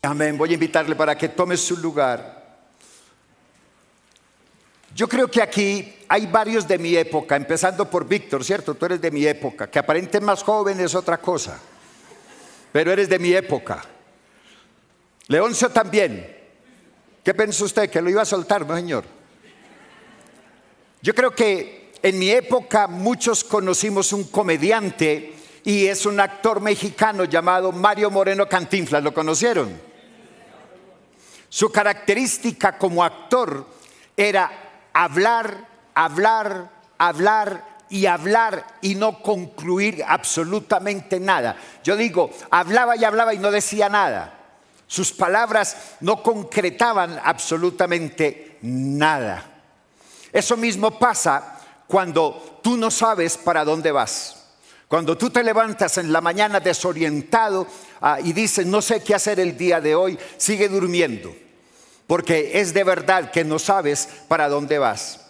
Amén. Voy a invitarle para que tome su lugar. Yo creo que aquí hay varios de mi época, empezando por Víctor, ¿cierto? Tú eres de mi época, que aparente más joven es otra cosa, pero eres de mi época. Leoncio también. ¿Qué pensó usted? ¿Que lo iba a soltar, no, señor? Yo creo que en mi época muchos conocimos un comediante y es un actor mexicano llamado Mario Moreno Cantinflas. ¿Lo conocieron? Su característica como actor era hablar, hablar, hablar y hablar y no concluir absolutamente nada. Yo digo, hablaba y no decía nada. Sus palabras no concretaban absolutamente nada. Eso mismo pasa cuando tú no sabes para dónde vas. Cuando tú te levantas en la mañana desorientado y dices, no sé qué hacer el día de hoy, sigue durmiendo. Porque es de verdad que no sabes para dónde vas.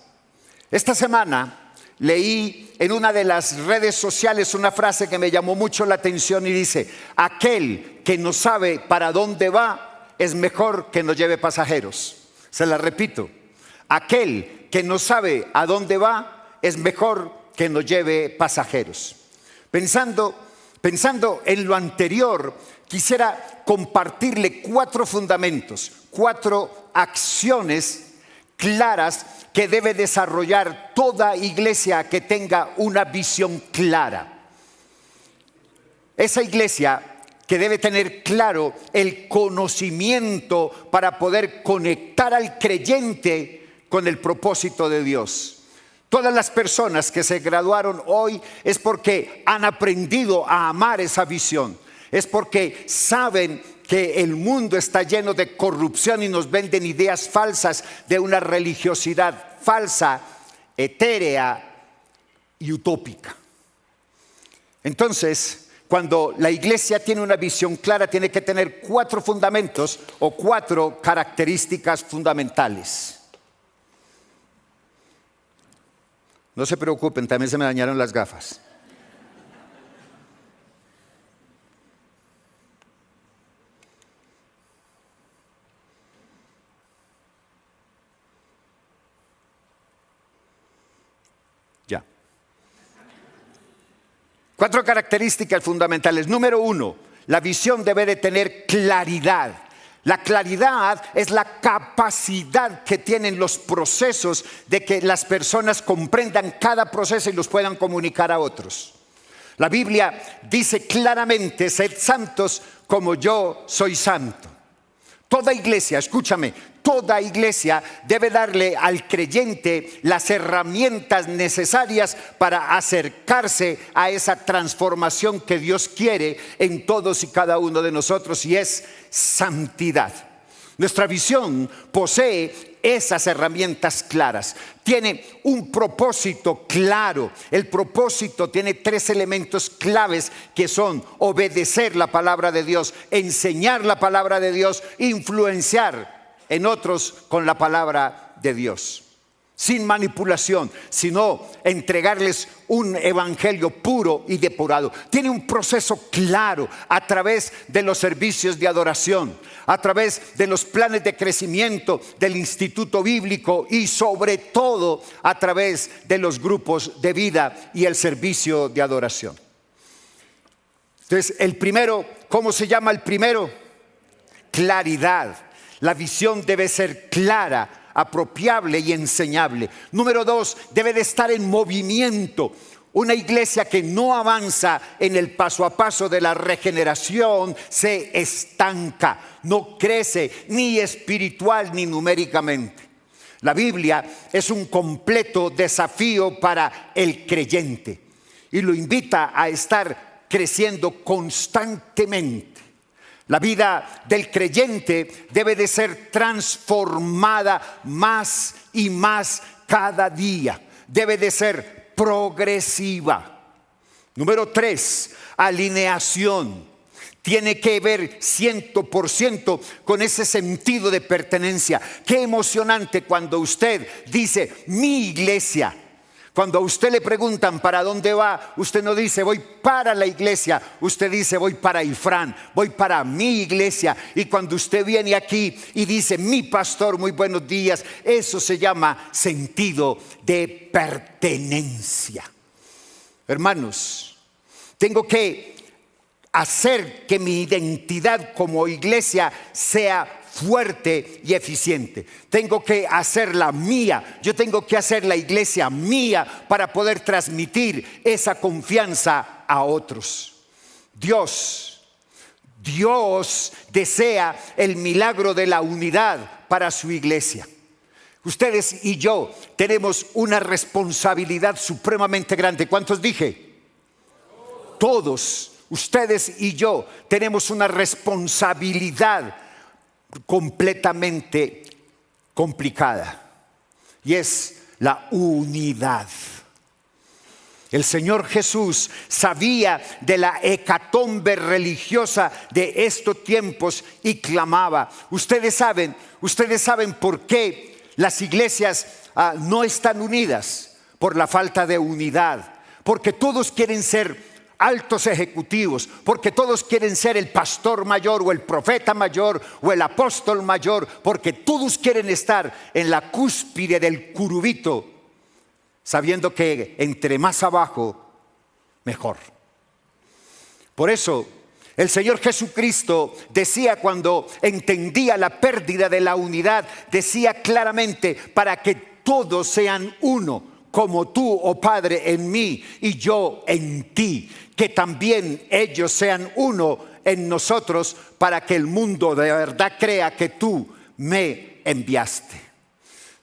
Esta semana leí en una de las redes sociales una frase que me llamó mucho la atención y dice: aquel que no sabe para dónde va es mejor que no lleve pasajeros. Se la repito: aquel que no sabe a dónde va es mejor que no lleve pasajeros. Pensando en lo anterior, quisiera compartirle 4 fundamentos, 4 acciones claras que debe desarrollar toda iglesia que tenga una visión clara. Esa iglesia que debe tener claro el conocimiento para poder conectar al creyente con el propósito de Dios. Todas las personas que se graduaron hoy es porque han aprendido a amar esa visión. Es porque saben que el mundo está lleno de corrupción y nos venden ideas falsas de una religiosidad falsa, etérea y utópica. Entonces, cuando la iglesia tiene una visión clara, tiene que tener 4 fundamentos o 4 características fundamentales. No se preocupen, también se me dañaron las gafas. Ya. 4 características fundamentales. Número 1, la visión debe de tener claridad. La claridad es la capacidad que tienen los procesos de que las personas comprendan cada proceso y los puedan comunicar a otros. La Biblia dice claramente: sed santos como yo soy santo. Toda iglesia, escúchame, toda iglesia debe darle al creyente las herramientas necesarias para acercarse a esa transformación que Dios quiere en todos y cada uno de nosotros, y es santidad. Nuestra visión posee esas herramientas claras. Tiene un propósito claro. El propósito tiene 3 elementos claves que son obedecer la palabra de Dios, enseñar la palabra de Dios, influenciar en otros con la palabra de Dios. Sin manipulación, sino entregarles un evangelio puro y depurado. Tiene un proceso claro a través de los servicios de adoración, a través de los planes de crecimiento del instituto bíblico y sobre todo a través de los grupos de vida y el servicio de adoración. Entonces, el primero, ¿cómo se llama el primero? Claridad. La visión debe ser clara, apropiable y enseñable. Número 2, debe de estar en movimiento. Una iglesia que no avanza en el paso a paso de la regeneración se estanca, no crece ni espiritual ni numéricamente. La Biblia es un completo desafío para el creyente y lo invita a estar creciendo constantemente. La vida del creyente debe de ser transformada más y más cada día. Debe de ser progresiva. Número 3, alineación. Tiene que ver 100% con ese sentido de pertenencia. Qué emocionante cuando usted dice mi iglesia. Cuando a usted le preguntan para dónde va, usted no dice voy para la iglesia, usted dice voy para Ifrán, voy para mi iglesia. Y cuando usted viene aquí y dice mi pastor, muy buenos días, eso se llama sentido de pertenencia. Hermanos, tengo que hacer que mi identidad como iglesia sea fuerte y eficiente. Tengo que hacerla mía. Yo tengo que hacer la iglesia mía para poder transmitir esa confianza a otros. Dios desea el milagro de la unidad para su iglesia. Ustedes y yo tenemos una responsabilidad supremamente grande. ¿Cuántos dije? Todos, ustedes y yo tenemos una responsabilidad completamente complicada, y es la unidad. El Señor Jesús sabía de la hecatombe religiosa de estos tiempos y clamaba. Ustedes saben por qué las iglesias no están unidas, por la falta de unidad, porque todos quieren ser altos ejecutivos, porque todos quieren ser el pastor mayor o el profeta mayor o el apóstol mayor, porque todos quieren estar en la cúspide del curubito, sabiendo que entre más abajo, mejor. Por eso el Señor Jesucristo decía, cuando entendía la pérdida de la unidad, decía claramente: para que todos sean uno, como tú, oh Padre, en mí y yo en ti, que también ellos sean uno en nosotros, para que el mundo de verdad crea que tú me enviaste.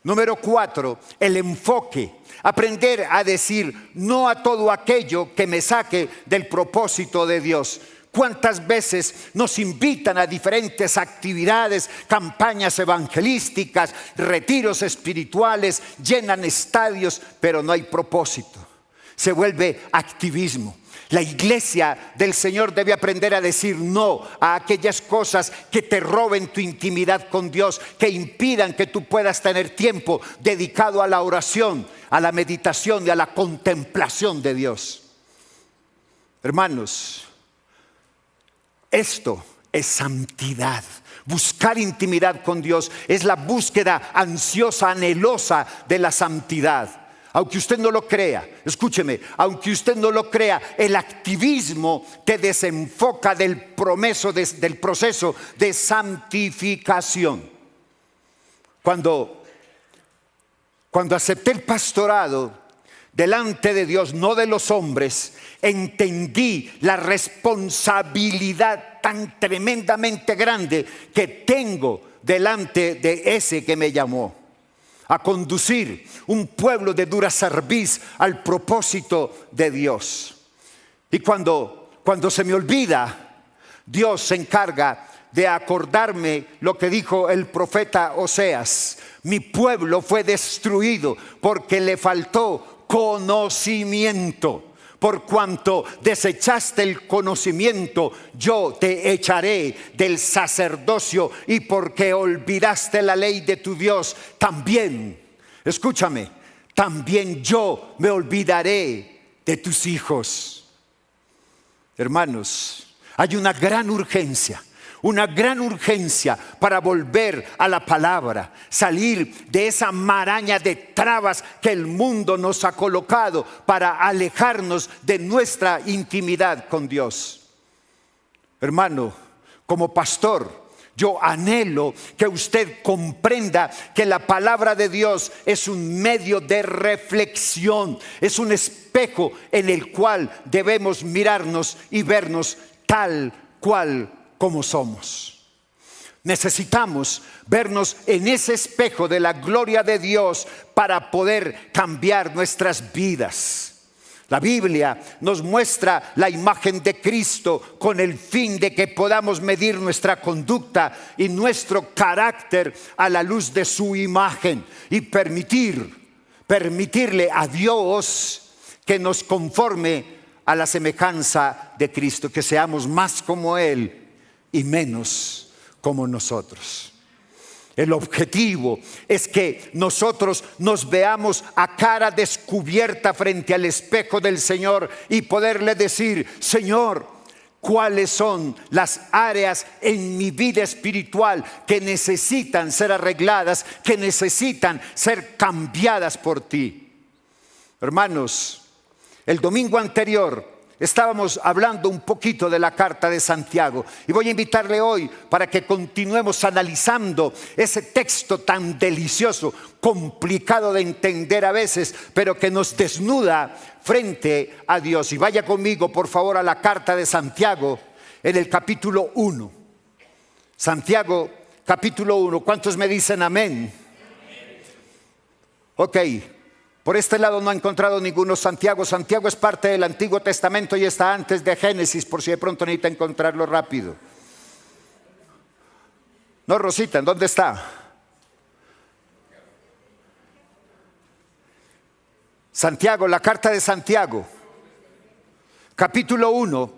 Número 4, el enfoque. Aprender a decir no a todo aquello que me saque del propósito de Dios. ¿Cuántas veces nos invitan a diferentes actividades, campañas evangelísticas, retiros espirituales, llenan estadios, pero no hay propósito? Se vuelve activismo. La iglesia del Señor debe aprender a decir no a aquellas cosas que te roben tu intimidad con Dios, que impidan que tú puedas tener tiempo dedicado a la oración, a la meditación y a la contemplación de Dios. Hermanos, esto es santidad. Buscar intimidad con Dios es la búsqueda ansiosa, anhelosa de la santidad. Aunque usted no lo crea, escúcheme, aunque usted no lo crea, el activismo te desenfoca del proceso de santificación. Cuando acepté el pastorado delante de Dios, no de los hombres, entendí la responsabilidad tan tremendamente grande que tengo delante de ese que me llamó a conducir un pueblo de dura cerviz al propósito de Dios. Y cuando se me olvida, Dios se encarga de acordarme lo que dijo el profeta Oseas: mi pueblo fue destruido porque le faltó conocimiento. Por cuanto desechaste el conocimiento, yo te echaré del sacerdocio, y porque olvidaste la ley de tu Dios, también, escúchame, también yo me olvidaré de tus hijos. Hermanos, hay una gran urgencia para volver a la palabra, salir de esa maraña de trabas que el mundo nos ha colocado para alejarnos de nuestra intimidad con Dios. Hermano, como pastor, yo anhelo que usted comprenda que la palabra de Dios es un medio de reflexión, es un espejo en el cual debemos mirarnos y vernos tal cual como somos. Necesitamos vernos en ese espejo de la gloria de Dios para poder cambiar nuestras vidas. La Biblia nos muestra la imagen de Cristo con el fin de que podamos medir nuestra conducta y nuestro carácter a la luz de su imagen y permitirle a Dios que nos conforme a la semejanza de Cristo, que seamos más como Él y menos como nosotros. El objetivo es que nosotros nos veamos a cara descubierta frente al espejo del Señor y poderle decir: Señor, ¿cuáles son las áreas en mi vida espiritual que necesitan ser arregladas, que necesitan ser cambiadas por ti? Hermanos, el domingo anterior estábamos hablando un poquito de la carta de Santiago y voy a invitarle hoy para que continuemos analizando ese texto tan delicioso, complicado de entender a veces, pero que nos desnuda frente a Dios. Y vaya conmigo, por favor, a la carta de Santiago en el capítulo 1. Santiago, capítulo 1. ¿Cuántos me dicen amén? Ok. Por este lado no ha encontrado ninguno Santiago. Santiago es parte del Antiguo Testamento y está antes de Génesis, por si de pronto necesita encontrarlo rápido. No, Rosita, ¿en dónde está? Santiago, la carta de Santiago, capítulo 1.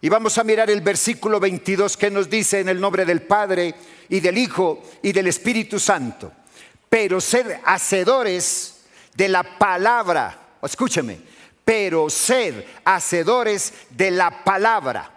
Y vamos a mirar el versículo 22 que nos dice: en el nombre del Padre y del Hijo y del Espíritu Santo. Pero sed hacedores de la palabra, escúcheme, pero sed hacedores de la palabra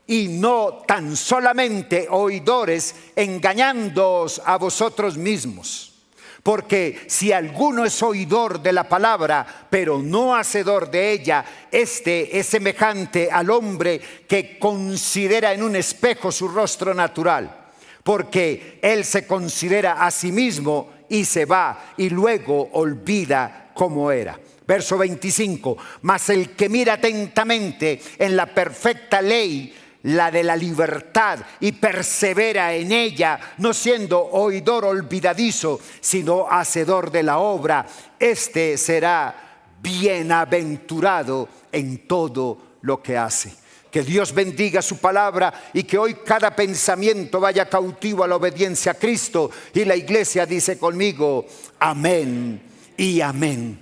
y no tan solamente oidores, engañándoos a vosotros mismos. Porque si alguno es oidor de la palabra, pero no hacedor de ella, este es semejante al hombre que considera en un espejo su rostro natural. Porque él se considera a sí mismo y se va y luego olvida cómo era. Verso 25. Mas el que mira atentamente en la perfecta ley, la de la libertad, y persevera en ella, no siendo oidor olvidadizo, sino hacedor de la obra, este será bienaventurado en todo lo que hace. Que Dios bendiga su palabra y que hoy cada pensamiento vaya cautivo a la obediencia a Cristo. Y la iglesia dice conmigo: amén y amén.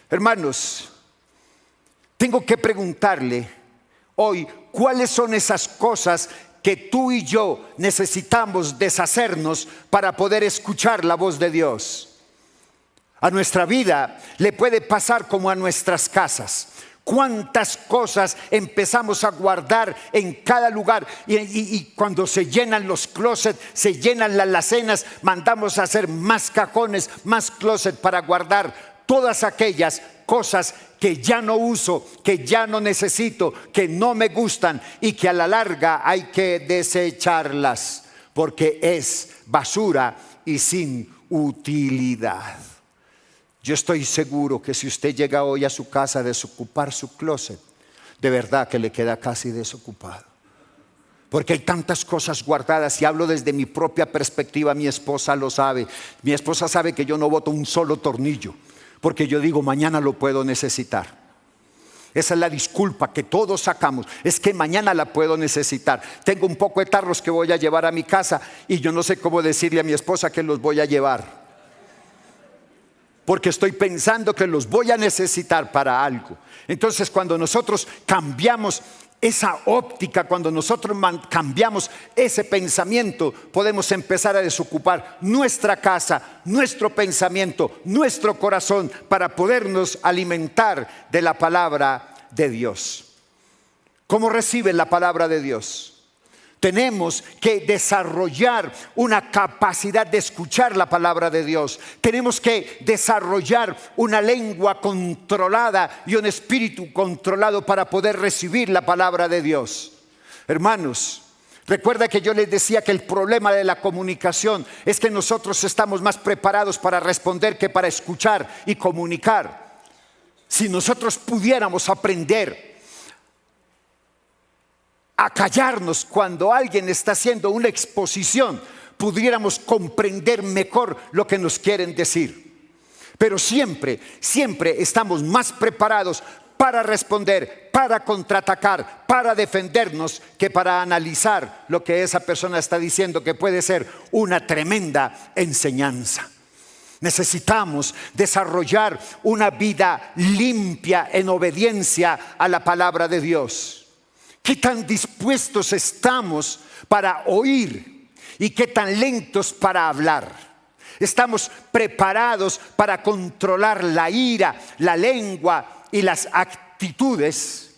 Hermanos, tengo que preguntarle hoy, ¿cuáles son esas cosas que tú y yo necesitamos deshacernos para poder escuchar la voz de Dios? A nuestra vida le puede pasar como a nuestras casas. ¿Cuántas cosas empezamos a guardar en cada lugar? Y cuando se llenan los closets, se llenan las alacenas, mandamos a hacer más cajones, más closet para guardar todas aquellas cosas que ya no uso, que ya no necesito, que no me gustan y que a la larga hay que desecharlas porque es basura y sin utilidad. Yo estoy seguro que si usted llega hoy a su casa a desocupar su closet, de verdad que le queda casi desocupado. Porque hay tantas cosas guardadas, y hablo desde mi propia perspectiva. Mi esposa lo sabe. Mi esposa sabe que yo no boto un solo tornillo, porque yo digo, mañana lo puedo necesitar. Esa es la disculpa que todos sacamos, es que mañana la puedo necesitar. Tengo un poco de tarros que voy a llevar a mi casa y yo no sé cómo decirle a mi esposa que los voy a llevar, porque estoy pensando que los voy a necesitar para algo. Entonces, cuando nosotros cambiamos esa óptica, cuando nosotros cambiamos ese pensamiento, podemos empezar a desocupar nuestra casa, nuestro pensamiento, nuestro corazón, para podernos alimentar de la palabra de Dios. ¿Cómo reciben la palabra de Dios? Tenemos que desarrollar una capacidad de escuchar la palabra de Dios. Tenemos que desarrollar una lengua controlada y un espíritu controlado para poder recibir la palabra de Dios. Hermanos, recuerda que yo les decía que el problema de la comunicación es que nosotros estamos más preparados para responder que para escuchar y comunicar. Si nosotros pudiéramos aprender a callarnos cuando alguien está haciendo una exposición, pudiéramos comprender mejor lo que nos quieren decir. Pero siempre estamos más preparados para responder, para contraatacar, para defendernos, que para analizar lo que esa persona está diciendo, que puede ser una tremenda enseñanza. Necesitamos desarrollar una vida limpia en obediencia a la palabra de Dios. ¿Qué tan dispuestos estamos para oír ¿Y qué tan lentos para hablar? ¿Estamos preparados para controlar la ira, la lengua y las actitudes?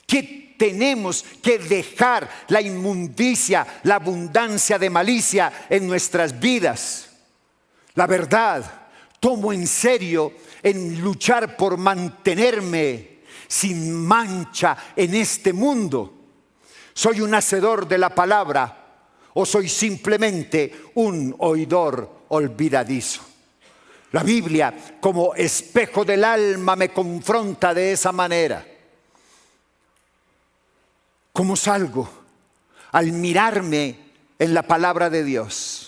¿Qué tenemos que dejar? La inmundicia, la abundancia de malicia en nuestras vidas. La verdad, tomo en serio en luchar por mantenerme sin mancha en este mundo. ¿Soy un hacedor de la palabra o soy simplemente un oidor olvidadizo? La Biblia, como espejo del alma, me confronta de esa manera. ¿Cómo salgo al mirarme en la palabra de Dios?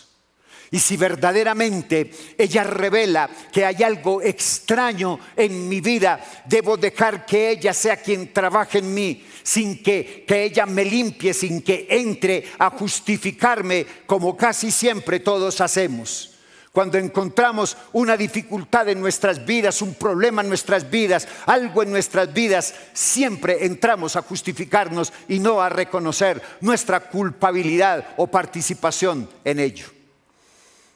Y si verdaderamente ella revela que hay algo extraño en mi vida, debo dejar que ella sea quien trabaje en mí, sin que ella me limpie, sin que entre a justificarme, como casi siempre todos hacemos. Cuando encontramos una dificultad en nuestras vidas, un problema en nuestras vidas, algo en nuestras vidas, siempre entramos a justificarnos y no a reconocer nuestra culpabilidad o participación en ello.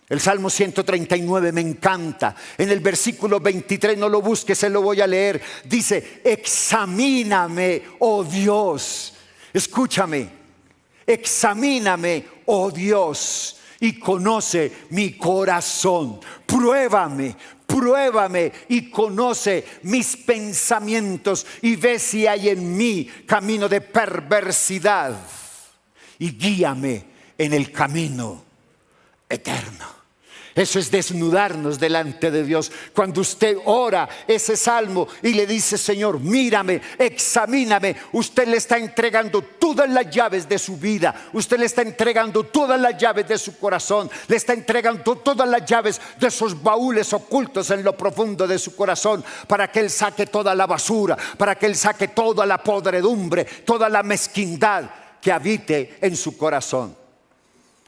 El Salmo 139 me encanta. En el versículo 23, no lo busques, se lo voy a leer. Dice: examíname, oh Dios. Escúchame. Examíname, oh Dios, y conoce mi corazón. Pruébame y conoce mis pensamientos y ve si hay en mí camino de perversidad y guíame en el camino eterno. Eso es desnudarnos delante de Dios. Cuando usted ora ese salmo y le dice: Señor, mírame, examíname, usted le está entregando todas las llaves de su vida. Usted le está entregando todas las llaves de su corazón. Le está entregando todas las llaves de esos baúles ocultos en lo profundo de su corazón, para que Él saque toda la basura, para que Él saque toda la podredumbre, toda la mezquindad que habite en su corazón.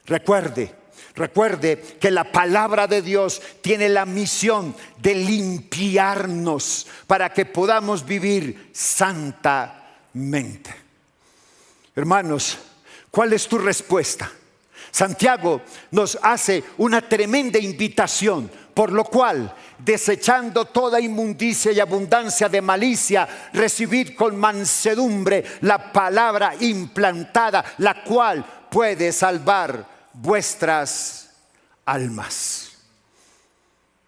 Recuerde que la palabra de Dios tiene la misión de limpiarnos para que podamos vivir santamente. Hermanos, ¿cuál es tu respuesta? Santiago nos hace una tremenda invitación, por lo cual, desechando toda inmundicia y abundancia de malicia, recibid con mansedumbre la palabra implantada, la cual puede salvar vuestras almas.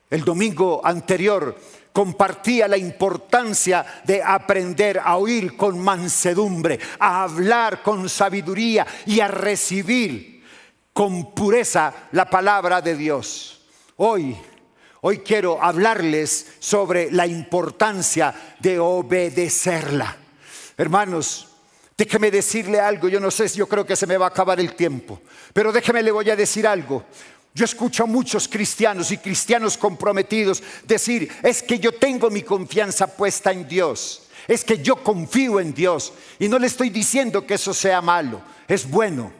El domingo anterior compartía la importancia de aprender a oír con mansedumbre, a hablar con sabiduría y a recibir con pureza la palabra de Dios. Hoy quiero hablarles sobre la importancia de obedecerla. Hermanos, déjeme decirle algo. Yo no sé si yo creo que se me va a acabar el tiempo, pero déjeme, le voy a decir algo. Yo escucho a muchos cristianos y cristianos comprometidos decir: es que yo tengo mi confianza puesta en Dios, es que yo confío en Dios. Y no le estoy diciendo que eso sea malo, es bueno,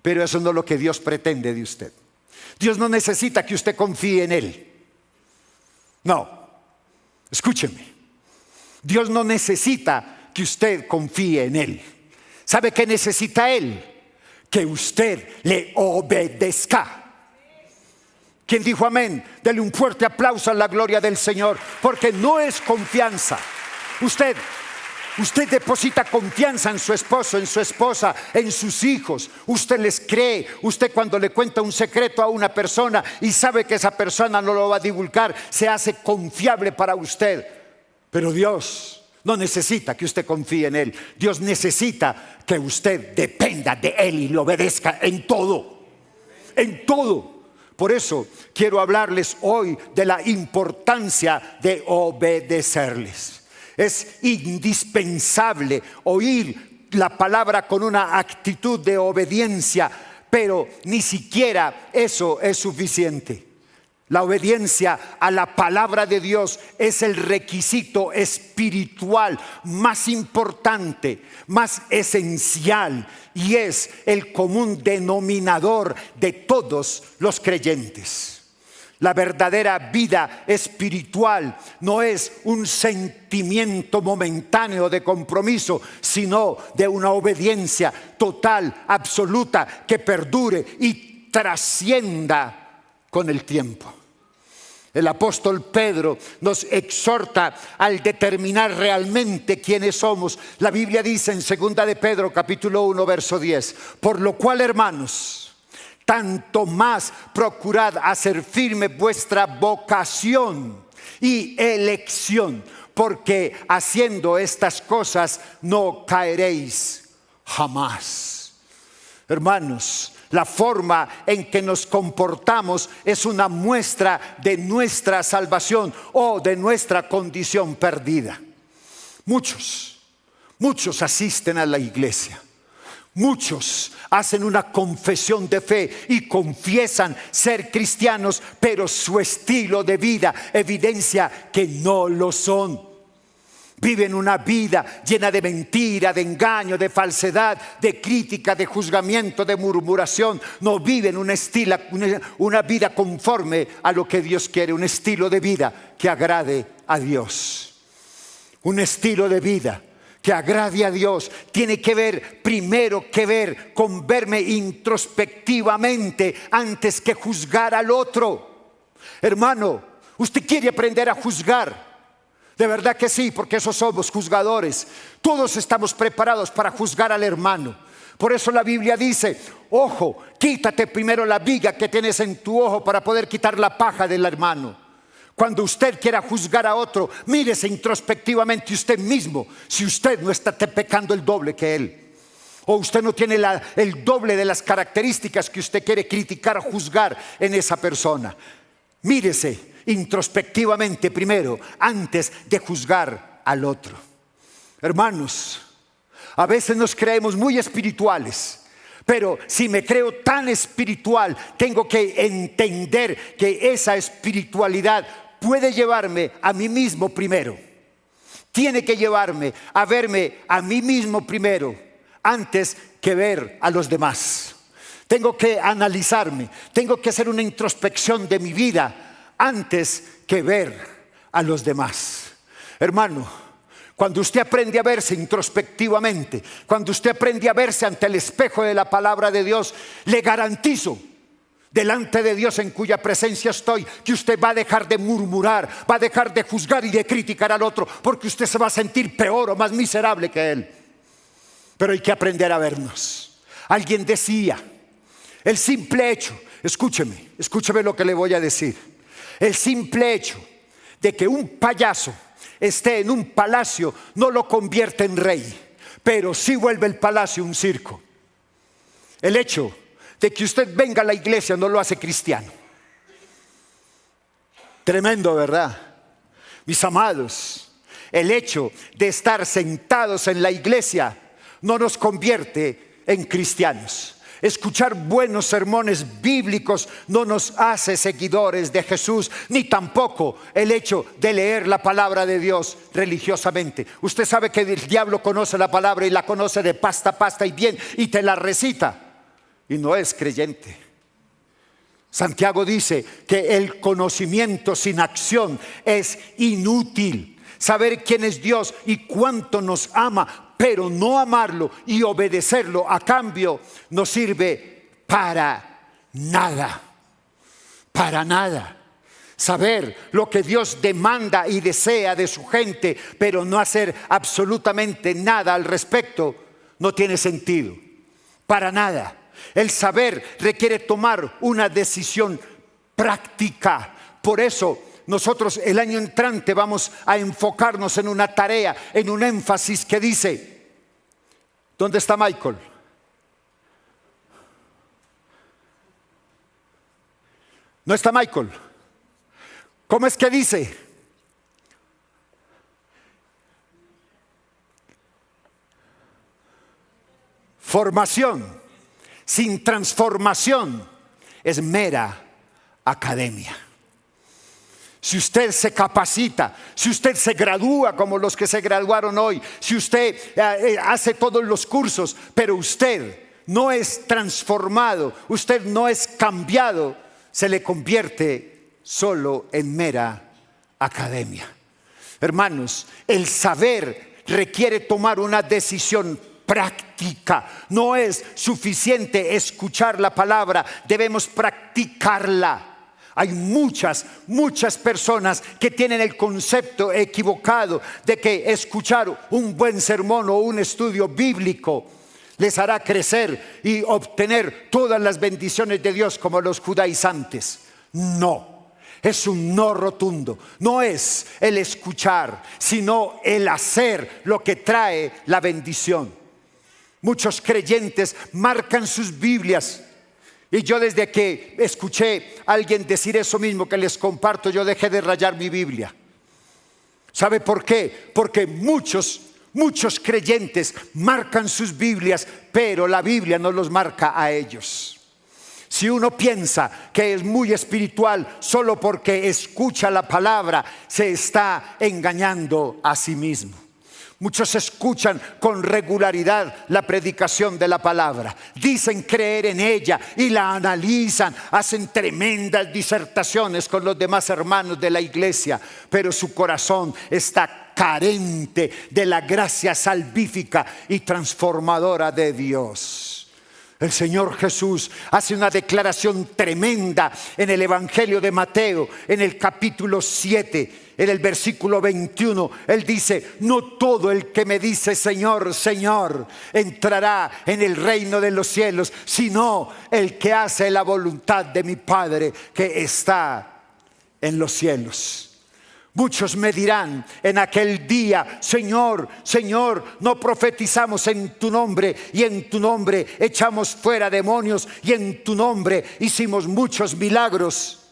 pero eso no es lo que Dios pretende de usted. Dios no necesita que usted confíe en Él. No, escúcheme. Dios no necesita que usted confíe en Él. ¿Sabe qué necesita Él? Que usted le obedezca. ¿Quién dijo amén? Dele un fuerte aplauso a la gloria del Señor, porque no es confianza. Usted deposita confianza en su esposo, en su esposa, en sus hijos. Usted les cree. Usted, cuando le cuenta un secreto a una persona y sabe que esa persona no lo va a divulgar, se hace confiable para usted. Pero Dios no necesita que usted confíe en Él. Dios necesita que usted dependa de Él y le obedezca en todo. En todo. Por eso quiero hablarles hoy de la importancia de obedecerles. Es indispensable oír la palabra con una actitud de obediencia, pero ni siquiera eso es suficiente. La obediencia a la palabra de Dios es el requisito espiritual más importante, más esencial, y es el común denominador de todos los creyentes. La verdadera vida espiritual no es un sentimiento momentáneo de compromiso, sino de una obediencia total, absoluta, que perdure y trascienda con el tiempo. El apóstol Pedro nos exhorta al determinar realmente quiénes somos. La Biblia dice en 2 de Pedro capítulo 1 verso 10: por lo cual, hermanos, tanto más procurad hacer firme vuestra vocación y elección, porque haciendo estas cosas no caeréis jamás. Hermanos, la forma en que nos comportamos es una muestra de nuestra salvación o de nuestra condición perdida. Muchos asisten a la iglesia. Muchos hacen una confesión de fe y confiesan ser cristianos, pero su estilo de vida evidencia que no lo son. Viven una vida llena de mentira, de engaño, de falsedad, de crítica, de juzgamiento, de murmuración. No viven una vida conforme a lo que Dios quiere, un estilo de vida que agrade a Dios. Un estilo de vida que agrade a Dios tiene que ver con verme introspectivamente antes que juzgar al otro. Hermano, usted quiere aprender a juzgar. De verdad que sí, porque esos somos juzgadores. Todos estamos preparados para juzgar al hermano. Por eso la Biblia dice: ojo, quítate primero la viga que tienes en tu ojo para poder quitar la paja del hermano. Cuando usted quiera juzgar a otro, mírese introspectivamente usted mismo, si usted no está pecando el doble que él, o usted no tiene el doble de las características que usted quiere criticar o juzgar en esa persona. Mírese introspectivamente primero antes de juzgar al otro. Hermanos, a veces nos creemos muy espirituales, pero si me creo tan espiritual, tengo que entender que esa espiritualidad puede llevarme a mí mismo primero. Tiene que llevarme a verme a mí mismo primero antes que ver a los demás. Tengo que analizarme, tengo que hacer una introspección de mi vida antes que ver a los demás. Hermano, cuando usted aprende a verse introspectivamente, cuando usted aprende a verse ante el espejo de la palabra de Dios, le garantizo, delante de Dios en cuya presencia estoy, que usted va a dejar de murmurar, va a dejar de juzgar y de criticar al otro, porque usted se va a sentir peor o más miserable que él. Pero hay que aprender a vernos. Alguien decía, el simple hecho, escúcheme lo que le voy a decir. El simple hecho de que un payaso esté en un palacio no lo convierte en rey, pero sí vuelve el palacio un circo. El hecho de que usted venga a la iglesia no lo hace cristiano. Tremendo, ¿verdad? Mis amados, el hecho de estar sentados en la iglesia no nos convierte en cristianos. Escuchar buenos sermones bíblicos no nos hace seguidores de Jesús, ni tampoco el hecho de leer la palabra de Dios religiosamente. Usted sabe que el diablo conoce la palabra y la conoce de pasta a pasta y bien, y te la recita, y no es creyente. Santiago dice que el conocimiento sin acción es inútil. Saber quién es Dios y cuánto nos ama, pero no amarlo y obedecerlo a cambio, no sirve para nada. Para nada. Saber lo que Dios demanda y desea de su gente, pero no hacer absolutamente nada al respecto, no tiene sentido. Para nada. El saber requiere tomar una decisión práctica. Por eso nosotros el año entrante vamos a enfocarnos en una tarea, en un énfasis que dice, ¿dónde está Michael? ¿No está Michael? ¿Cómo es que dice? Formación sin transformación es mera academia. Si usted se capacita, si usted se gradúa como los que se graduaron hoy, si usted hace todos los cursos, pero usted no es transformado, usted no es cambiado, se le convierte solo en mera academia. Hermanos, el saber requiere tomar una decisión práctica. No es suficiente escuchar la palabra, debemos practicarla. Hay muchas personas que tienen el concepto equivocado de que escuchar un buen sermón o un estudio bíblico les hará crecer y obtener todas las bendiciones de Dios como los judaizantes. No, es un no rotundo. No es el escuchar, sino el hacer lo que trae la bendición. Muchos creyentes marcan sus Biblias. Y yo, desde que escuché a alguien decir eso mismo que les comparto, yo dejé de rayar mi Biblia. ¿Sabe por qué? Porque muchos creyentes marcan sus Biblias, pero la Biblia no los marca a ellos. Si uno piensa que es muy espiritual solo porque escucha la palabra, se está engañando a sí mismo. Muchos escuchan con regularidad la predicación de la palabra, dicen creer en ella y la analizan, hacen tremendas disertaciones con los demás hermanos de la iglesia, pero su corazón está carente de la gracia salvífica y transformadora de Dios. El Señor Jesús hace una declaración tremenda en el Evangelio de Mateo, en el capítulo 7. En el versículo 21, Él dice: no todo el que me dice Señor, Señor, entrará en el reino de los cielos, sino el que hace la voluntad de mi Padre que está en los cielos. Muchos me dirán en aquel día: Señor, Señor, no profetizamos en tu nombre, y en tu nombre echamos fuera demonios, y en tu nombre hicimos muchos milagros.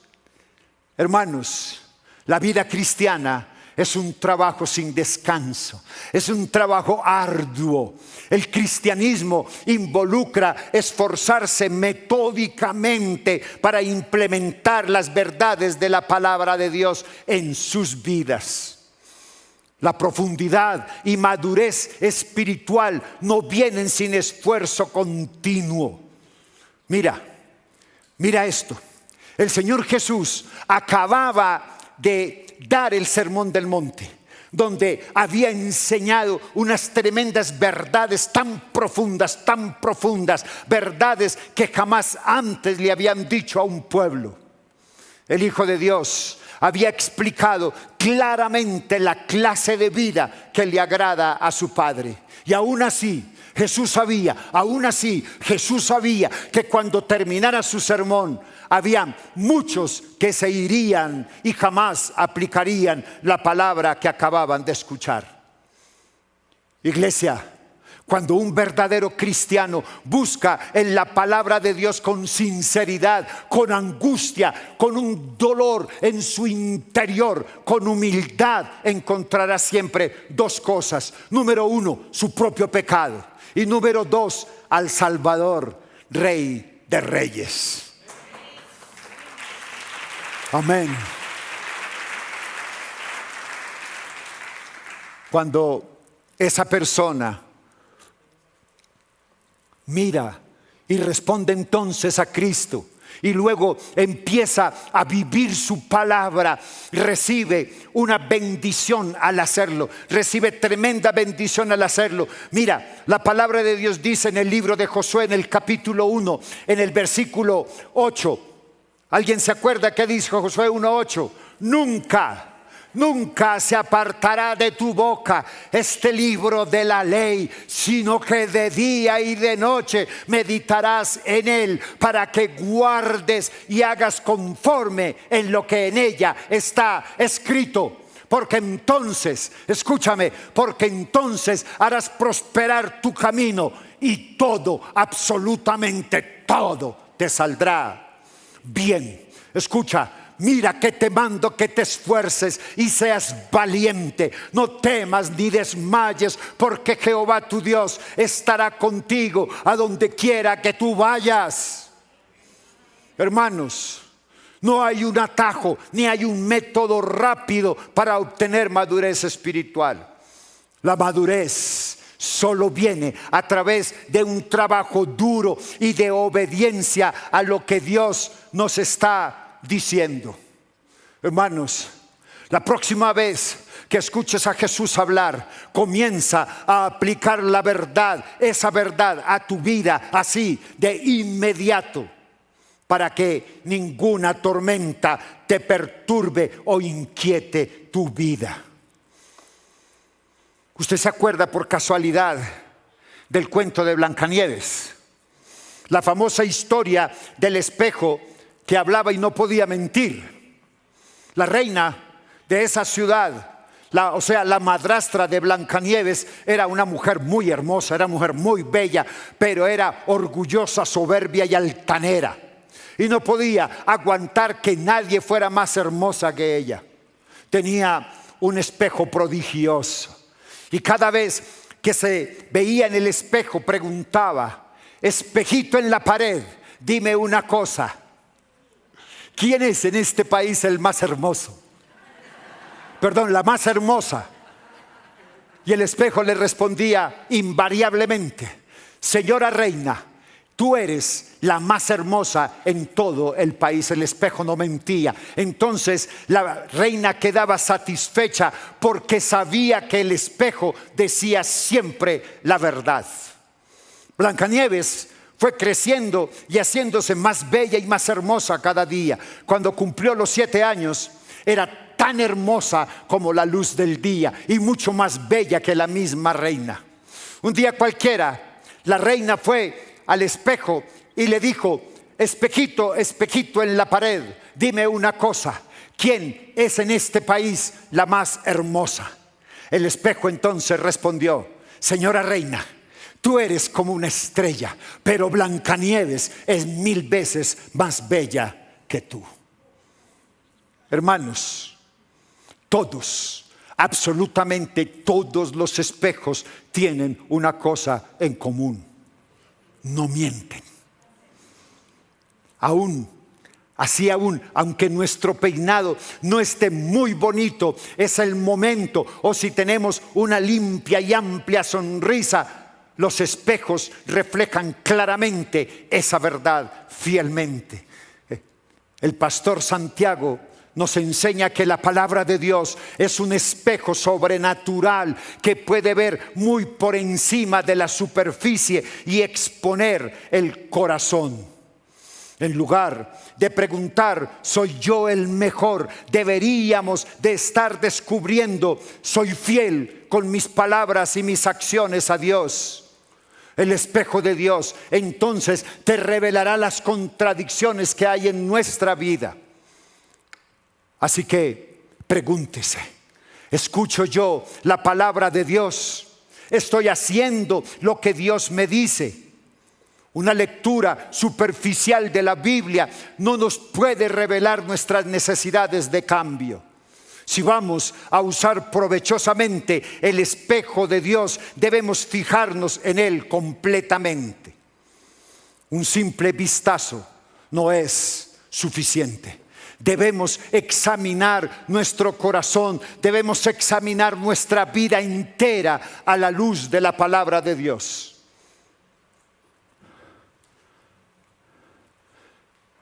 Hermanos, la vida cristiana es un trabajo sin descanso, es un trabajo arduo. El cristianismo involucra esforzarse metódicamente para implementar las verdades de la palabra de Dios en sus vidas. La profundidad y madurez espiritual no vienen sin esfuerzo continuo. Mira esto. El Señor Jesús acababa de dar el sermón del monte, donde había enseñado unas tremendas verdades tan profundas, verdades que jamás antes le habían dicho a un pueblo. El Hijo de Dios había explicado claramente la clase de vida que le agrada a su Padre. Y aún así Jesús sabía que cuando terminara su sermón, había muchos que se irían y jamás aplicarían la palabra que acababan de escuchar. Iglesia, cuando un verdadero cristiano busca en la palabra de Dios con sinceridad, con angustia, con un dolor en su interior, con humildad, encontrará siempre dos cosas. Número uno, su propio pecado. Y número dos, al Salvador, Rey de Reyes. Amén. Cuando esa persona mira y responde entonces a Cristo, y luego empieza a vivir su palabra, recibe una bendición al hacerlo, recibe tremenda bendición al hacerlo. Mira, la palabra de Dios dice en el libro de Josué, en el capítulo 1, en el versículo 8. ¿Alguien se acuerda qué dijo Josué 1:8? Nunca se apartará de tu boca este libro de la ley, sino que de día y de noche meditarás en él, para que guardes y hagas conforme en lo que en ella está escrito. Porque entonces, escúchame, porque entonces harás prosperar tu camino, y todo, absolutamente todo, te saldrá bien. Escucha, mira que te mando que te esfuerces y seas valiente. No temas ni desmayes, porque Jehová tu Dios estará contigo a donde quiera que tú vayas. Hermanos, no hay un atajo ni hay un método rápido para obtener madurez espiritual. La madurez solo viene a través de un trabajo duro y de obediencia a lo que Dios nos está diciendo. Hermanos, la próxima vez que escuches a Jesús hablar, comienza a aplicar la verdad, esa verdad a tu vida así de inmediato, para que ninguna tormenta te perturbe o inquiete tu vida. ¿Usted se acuerda por casualidad del cuento de Blancanieves? La famosa historia del espejo que hablaba y no podía mentir. La reina de esa ciudad, la madrastra de Blancanieves, era una mujer muy hermosa, era una mujer muy bella, pero era orgullosa, soberbia y altanera. Y no podía aguantar que nadie fuera más hermosa que ella. Tenía un espejo prodigioso. Y cada vez que se veía en el espejo preguntaba: espejito en la pared, dime una cosa. ¿Quién es en este país el más hermoso? Perdón, la más hermosa. Y el espejo le respondía invariablemente: señora reina, tú eres la más hermosa en todo el país. El espejo no mentía. Entonces la reina quedaba satisfecha porque sabía que el espejo decía siempre la verdad. Blancanieves fue creciendo y haciéndose más bella y más hermosa cada día. Cuando cumplió los 7 años, era tan hermosa como la luz del día y mucho más bella que la misma reina. Un día cualquiera, la reina fue al espejo y le dijo: espejito, espejito en la pared, dime una cosa. ¿Quién es en este país la más hermosa? El espejo entonces respondió: señora reina, tú eres como una estrella, pero Blancanieves es 1000 veces más bella que tú. Hermanos, todos, absolutamente todos los espejos tienen una cosa en común: no mienten. Aunque nuestro peinado no esté muy bonito, es el momento, o si tenemos una limpia y amplia sonrisa, los espejos reflejan claramente esa verdad fielmente. El pastor Santiago nos enseña que la palabra de Dios es un espejo sobrenatural que puede ver muy por encima de la superficie y exponer el corazón. En lugar de preguntar: ¿soy yo el mejor?, deberíamos de estar descubriendo: ¿soy fiel con mis palabras y mis acciones a Dios? El espejo de Dios entonces te revelará las contradicciones que hay en nuestra vida. Así que pregúntese: ¿escucho yo la palabra de Dios? ¿Estoy haciendo lo que Dios me dice? Una lectura superficial de la Biblia no nos puede revelar nuestras necesidades de cambio. Si vamos a usar provechosamente el espejo de Dios, debemos fijarnos en él completamente. Un simple vistazo no es suficiente. Debemos examinar nuestro corazón, debemos examinar nuestra vida entera a la luz de la palabra de Dios.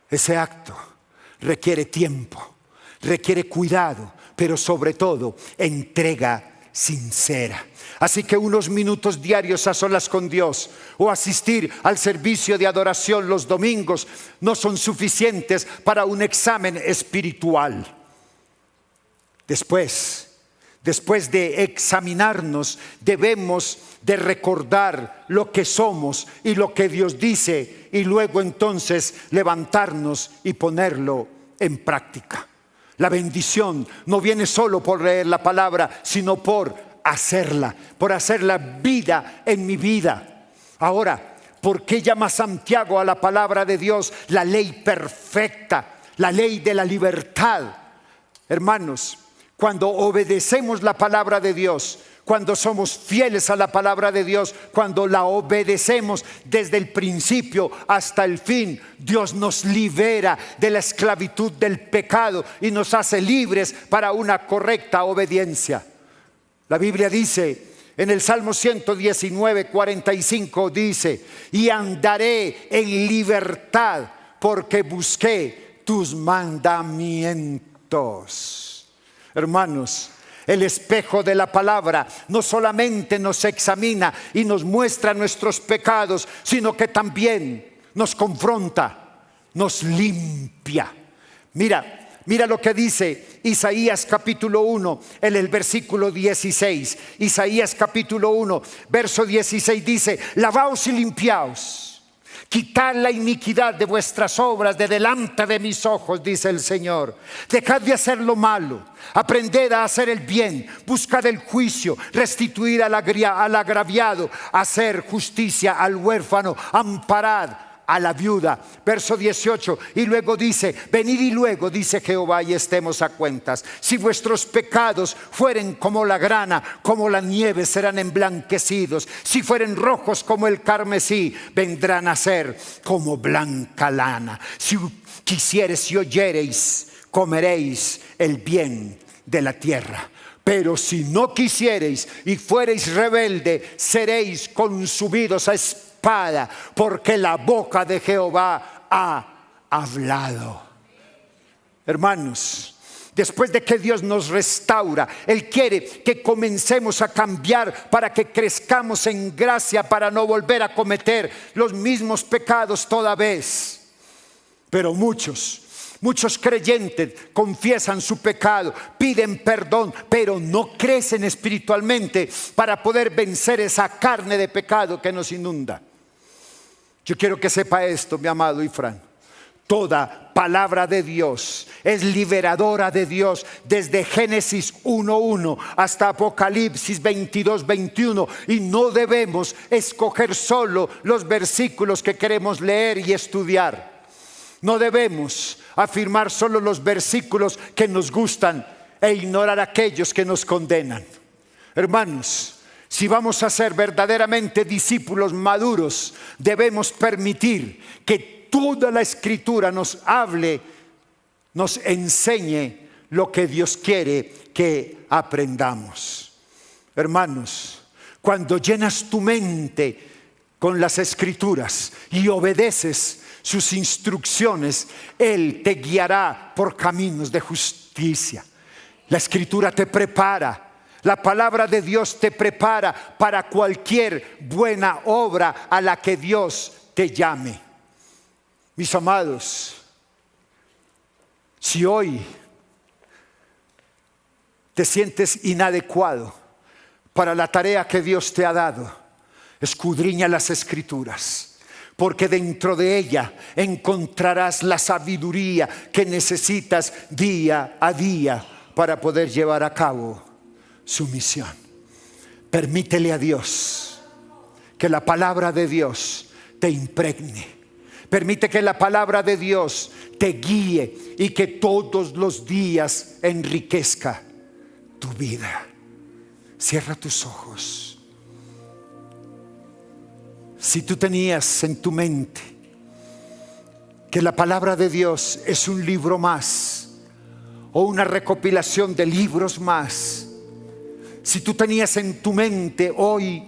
Ese acto requiere tiempo, requiere cuidado, pero sobre todo entrega sincera. Así que unos minutos diarios a solas con Dios o asistir al servicio de adoración los domingos no son suficientes para un examen espiritual. Después de examinarnos, debemos de recordar lo que somos y lo que Dios dice, y luego entonces levantarnos y ponerlo en práctica. La bendición no viene solo por leer la palabra, sino por hacerla vida en mi vida. Ahora, ¿por qué llama Santiago a la palabra de Dios la ley perfecta, la ley de la libertad? Hermanos, cuando obedecemos la palabra de Dios, cuando somos fieles a la palabra de Dios, cuando la obedecemos desde el principio hasta el fin, Dios nos libera de la esclavitud del pecado y nos hace libres para una correcta obediencia. La Biblia dice en el Salmo 119, 45, dice: y andaré en libertad porque busqué tus mandamientos. Hermanos, El espejo de la palabra no solamente nos examina y nos muestra nuestros pecados, sino que también nos confronta, nos limpia. Mira lo que dice Isaías capítulo 1 en el versículo 16. Isaías capítulo 1, verso 16 dice: lavaos y limpiaos, quitad la iniquidad de vuestras obras de delante de mis ojos, dice el Señor. Dejad de hacer lo malo, aprended a hacer el bien, buscad el juicio, restituid al agraviado, hacer justicia al huérfano, amparad a la viuda. Verso 18, y luego dice: venid y luego, dice Jehová, y estemos a cuentas. Si vuestros pecados fueren como la grana, como la nieve serán emblanquecidos. Si fueren rojos como el carmesí, vendrán a ser como blanca lana. Si quisiereis y oyereis, comeréis el bien de la tierra. Pero si no quisiereis y fuereis rebelde, seréis consumidos a espada, porque la boca de Jehová ha hablado. Hermanos, después de que Dios nos restaura, Él quiere que comencemos a cambiar para que crezcamos en gracia, para no volver a cometer los mismos pecados toda vez. Pero muchos creyentes confiesan su pecado, piden perdón, pero no crecen espiritualmente para poder vencer esa carne de pecado que nos inunda. Yo quiero que sepa esto, mi amado Ifrán: toda palabra de Dios es liberadora de Dios, desde Génesis 1:1 hasta Apocalipsis 22:21, y no debemos escoger solo los versículos que queremos leer y estudiar. No debemos afirmar solo los versículos que nos gustan e ignorar aquellos que nos condenan. Hermanos, si vamos a ser verdaderamente discípulos maduros, debemos permitir que toda la Escritura nos hable, nos enseñe lo que Dios quiere que aprendamos. Hermanos, cuando llenas tu mente con las Escrituras y obedeces sus instrucciones, Él te guiará por caminos de justicia. La Escritura te prepara. La palabra de Dios te prepara para cualquier buena obra a la que Dios te llame. Mis amados, si hoy te sientes inadecuado para la tarea que Dios te ha dado, escudriña las Escrituras, porque dentro de ella encontrarás la sabiduría que necesitas día a día para poder llevar a cabo su misión. Permítele a Dios que la palabra de Dios te impregne. Permite que la palabra de Dios te guíe y que todos los días enriquezca tu vida. Cierra tus ojos. Si tú tenías en tu mente que la palabra de Dios es un libro más o una recopilación de libros más, si tú tenías en tu mente hoy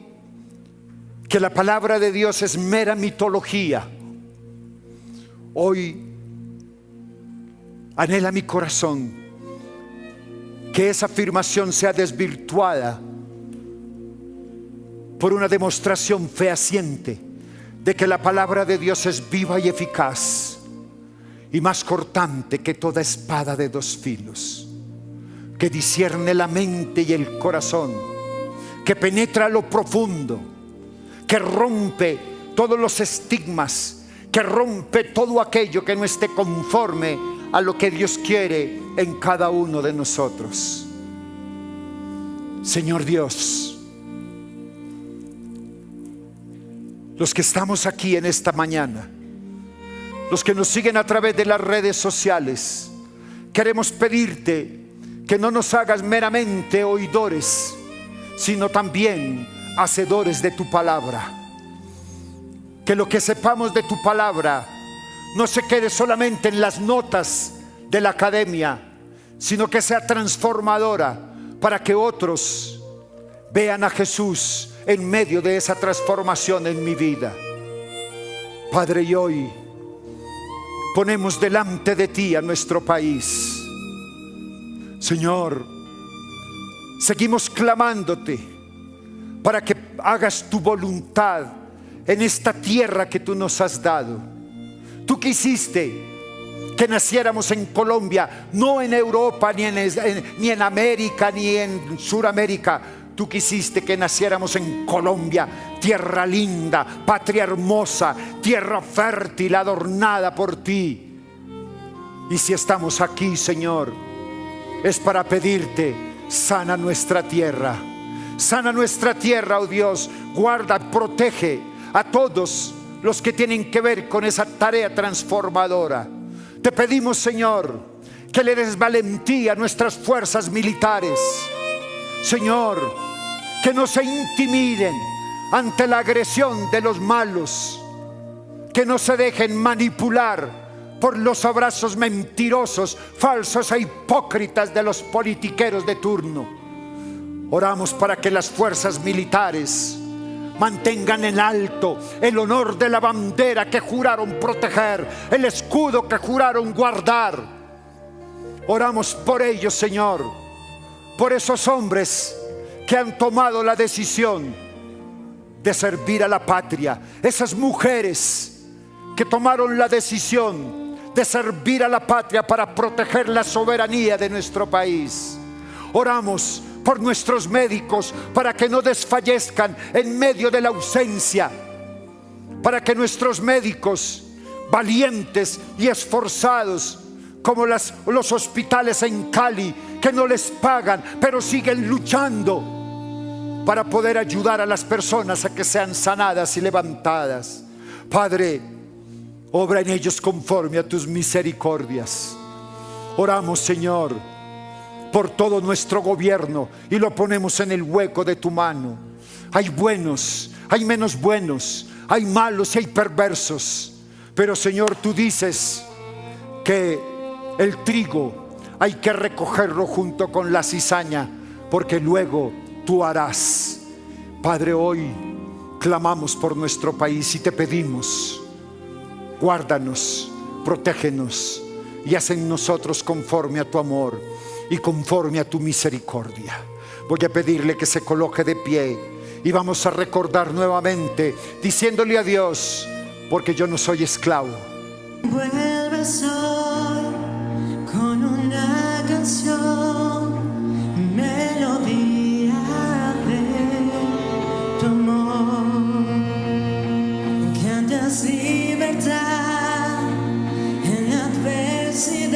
que la palabra de Dios es mera mitología, hoy anhela mi corazón que esa afirmación sea desvirtuada por una demostración fehaciente de que la palabra de Dios es viva y eficaz y más cortante que toda espada de dos filos, que discierne la mente y el corazón, que penetra lo profundo, que rompe todos los estigmas, que rompe todo aquello que no esté conforme a lo que Dios quiere en cada uno de nosotros. Señor Dios, los que estamos aquí en esta mañana, los que nos siguen a través de las redes sociales, queremos pedirte que no nos hagas meramente oidores, sino también hacedores de tu palabra. Que lo que sepamos de tu palabra no se quede solamente en las notas de la academia, sino que sea transformadora para que otros vean a Jesús en medio de esa transformación en mi vida. Padre, y hoy ponemos delante de ti a nuestro país. Señor, Seguimos clamándote para que hagas tu voluntad en esta tierra que tú nos has dado. Tú quisiste que naciéramos en Colombia, no en Europa, ni en América, ni en Suramérica. Tú quisiste que naciéramos en Colombia, tierra linda, patria hermosa, tierra fértil, adornada por ti. Y si estamos aquí, Señor, es para pedirte: sana nuestra tierra. Sana nuestra tierra, oh Dios. Guarda, protege a todos los que tienen que ver con esa tarea transformadora. Te pedimos, Señor, que le des valentía a nuestras fuerzas militares. Señor, que no se intimiden ante la agresión de los malos, que no se dejen manipular por los abrazos mentirosos, falsos e hipócritas de los politiqueros de turno. Oramos para que las fuerzas militares mantengan en alto el honor de la bandera que juraron proteger, el escudo que juraron guardar. Oramos por ellos, Señor, por esos hombres que han tomado la decisión de servir a la patria, esas mujeres que tomaron la decisión de servir a la patria para proteger la soberanía de nuestro país. Oramos por nuestros médicos para que no desfallezcan en medio de la ausencia, para que nuestros médicos, valientes y esforzados, como los hospitales en Cali, que no les pagan pero siguen luchando para poder ayudar a las personas a que sean sanadas y levantadas. Padre, obra en ellos conforme a tus misericordias. Oramos, Señor, por todo nuestro gobierno y lo ponemos en el hueco de tu mano. Hay buenos, hay menos buenos, hay malos y hay perversos, pero, Señor, tú dices que el trigo hay que recogerlo junto con la cizaña, porque luego tú harás. Padre, hoy clamamos por nuestro país y te pedimos: guárdanos, protégenos y haz en nosotros conforme a tu amor y conforme a tu misericordia. Voy a pedirle que se coloque de pie y vamos a recordar nuevamente, diciéndole a Dios: porque yo no soy esclavo. Vuelves hoy con una canción, melodía de tu amor. Cantas libertad en la adversidad,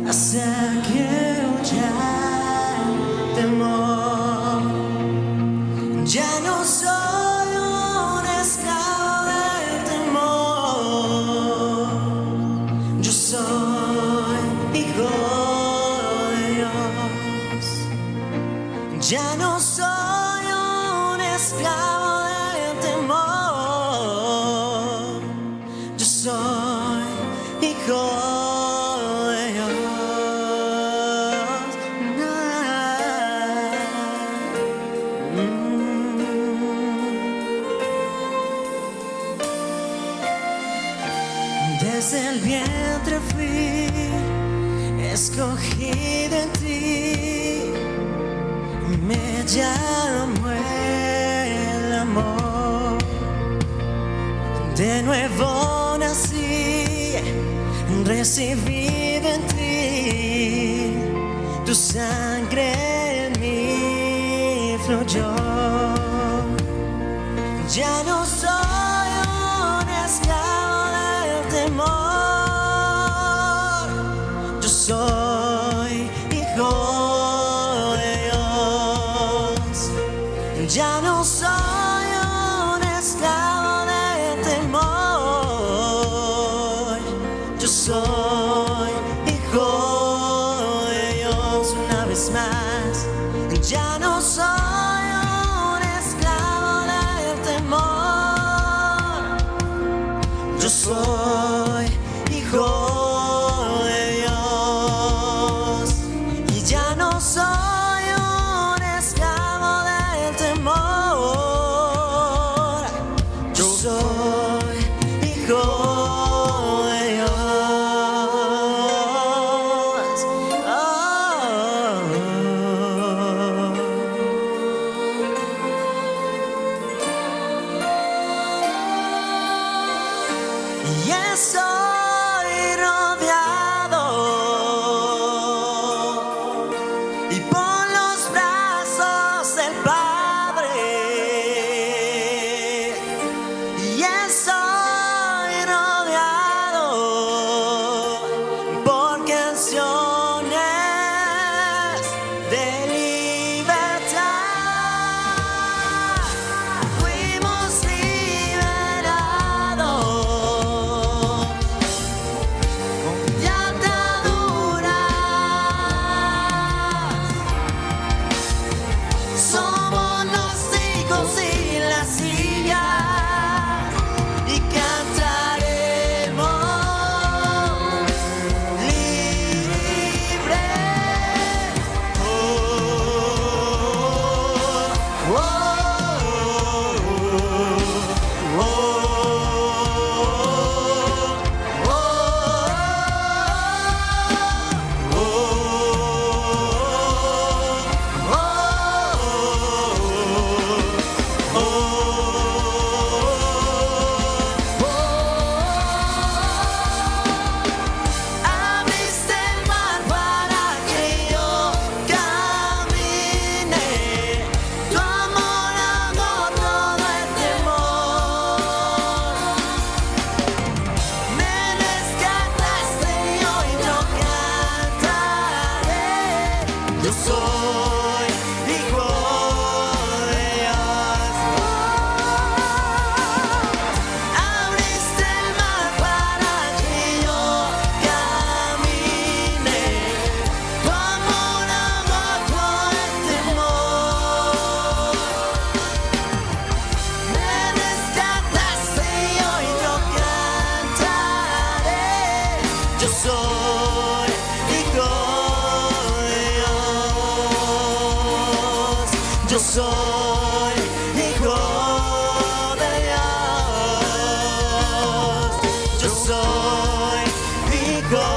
hasta que huya el temor. Ya no soy un esclavo del temor, yo soy hijo de Dios. Ya no soy un esclavo del temor, yo soy hijo de Dios. Desde el vientre fui escogido en ti, me llamó el amor. De nuevo nací, recibido en ti, tu sangre en mí fluyó. Ya no soy un esclavo del temor, yo soy hijo de Dios. Ya no soy un esclavo del temor, yo soy hijo de Dios. Una vez más, ya no soy un esclavo del temor, yo soy hijo de Dios. Y ya no soy un esclavo del temor, yo soy hijo de Dios. Oh. y estoy rodeado y por los brazos del Padre, y estoy rodeado por canciones de libertad. Fuimos liberados de ataduras. Somos los hijos y las hijas y cantaremos libre. Oh, oh, oh, abriste el mar para que yo camine. Tu amor ahogó todo el temor. Me rescataste y hoy yo cantaré. Yo soy hijo de Dios. Abriste el mar para que yo camine. Tu amor ahogó todo el temor. Me rescataste y hoy yo cantaré. Yo soy hijo de Dios. Yo soy hijo de Dios. Yo soy hijo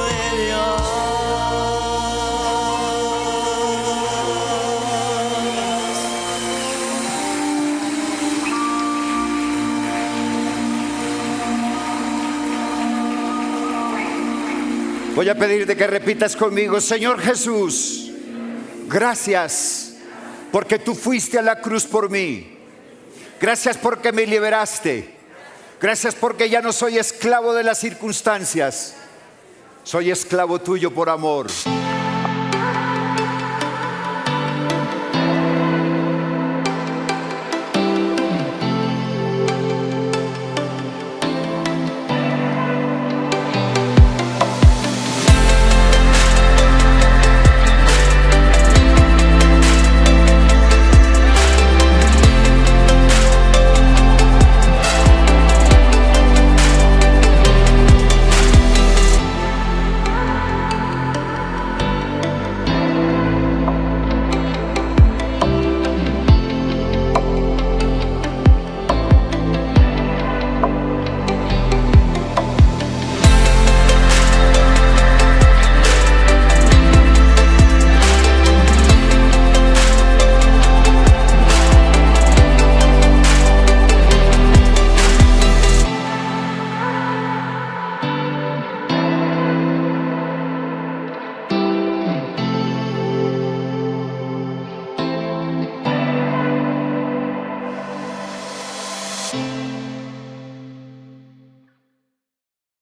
de Dios. Voy a pedirte que repitas conmigo: Señor Jesús, gracias porque tú fuiste a la cruz por mí. Gracias porque me liberaste. Gracias porque ya no soy esclavo de las circunstancias. Soy esclavo tuyo por amor.